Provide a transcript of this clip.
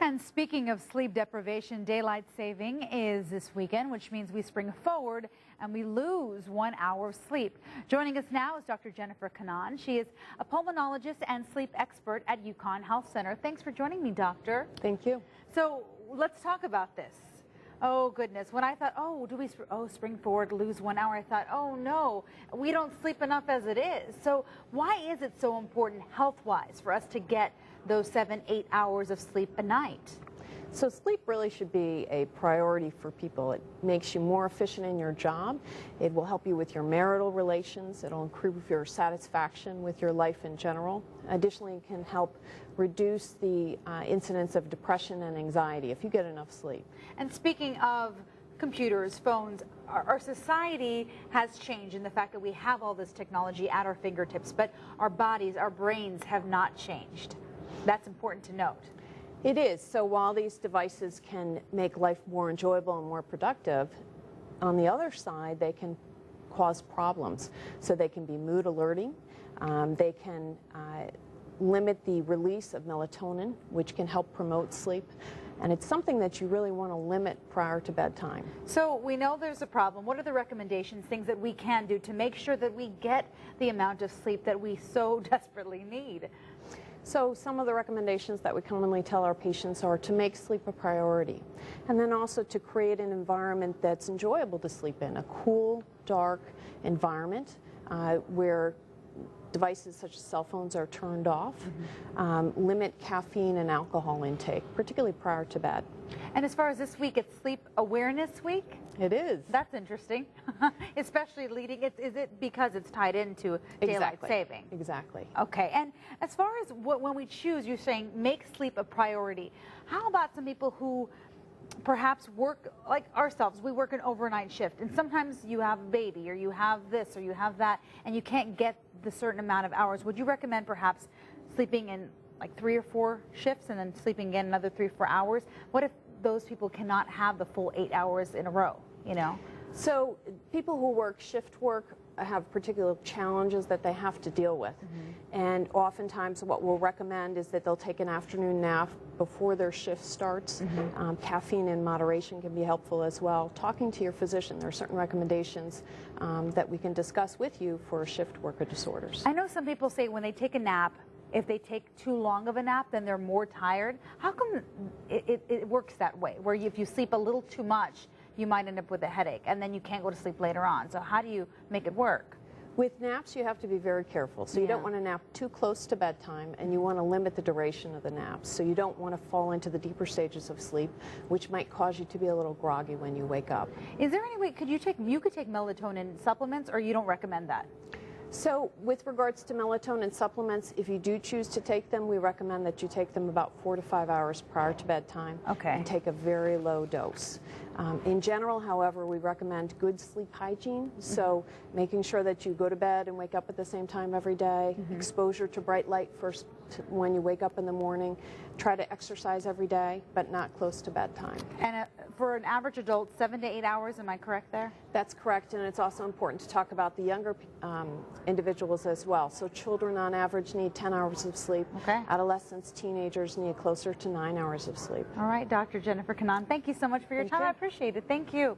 And speaking of sleep deprivation, daylight saving is this weekend, which means we spring forward and we lose 1 hour of sleep. Joining us now is Dr. Jennifer Kanaan. She is a pulmonologist and sleep expert at UConn Health Center. Thanks for joining me, doctor. Thank you. So let's talk about this. Oh, goodness. When I thought, spring forward, lose 1 hour, I thought, oh, no, we don't sleep enough as it is. So why is it so important health-wise for us to get those 7-8 hours of sleep a night? So sleep really should be a priority for people. It makes you more efficient in your job. It will help you with your marital relations. It'll improve your satisfaction with your life in general. Additionally, it can help reduce the incidence of depression and anxiety if you get enough sleep. And speaking of computers, phones, our society has changed in the fact that we have all this technology at our fingertips, but our bodies, our brains have not changed. That's important to note. It is. So while these devices can make life more enjoyable and more productive, on the other side, they can cause problems. So they can be mood alerting. They can limit the release of melatonin, which can help promote sleep. And it's something that you really want to limit prior to bedtime. So we know there's a problem. What are the recommendations, things that we can do to make sure that we get the amount of sleep that we so desperately need? So some of the recommendations that we commonly tell our patients are to make sleep a priority, and then also to create an environment that's enjoyable to sleep in, a cool, dark environment where devices such as cell phones are turned off. Limit caffeine and alcohol intake, particularly prior to bed. And as far as this week, it's Sleep Awareness Week? It is. That's interesting, especially leading. Is it because it's tied into daylight saving? Exactly. Okay. And as far as when we choose, you're saying make sleep a priority. How about some people who perhaps work like ourselves? We work an overnight shift, and sometimes you have a baby, or you have this, or you have that, and you can't get the certain amount of hours. Would you recommend perhaps sleeping in like 3 or 4 shifts and then sleeping again another 3 or 4 hours? What if those people cannot have the full 8 hours in a row, you know? So people who work shift work have particular challenges that they have to deal with. And oftentimes what we'll recommend is that they'll take an afternoon nap before their shift starts. Caffeine in moderation can be helpful as well. Talking to your physician, there are certain recommendations that we can discuss with you for shift worker disorders. I know some people say when they take a nap, if they take too long of a nap, then they're more tired. How come it works that way, where if you sleep a little too much, you might end up with a headache, and then you can't go to sleep later on? So how do you make it work? With naps, you have to be very careful. So you don't want to nap too close to bedtime, and you want to limit the duration of the naps. So you don't want to fall into the deeper stages of sleep, which might cause you to be a little groggy when you wake up. Is there any way, you could take melatonin supplements, or you don't recommend that? So with regards to melatonin supplements, if you do choose to take them, we recommend that you take them about 4 to 5 hours prior to bedtime. Okay. And take a very low dose. In general, however, we recommend good sleep hygiene. So making sure that you go to bed and wake up at the same time every day, exposure to bright light first when you wake up in the morning, try to exercise every day, but not close to bedtime. And for an average adult, 7 to 8 hours, am I correct there? That's correct, and it's also important to talk about the younger individuals as well. So children on average need 10 hours of sleep. Okay. Adolescents, teenagers need closer to 9 hours of sleep. All right, Dr. Jennifer Kanaan, thank you so much for your time. I appreciate it. Thank you.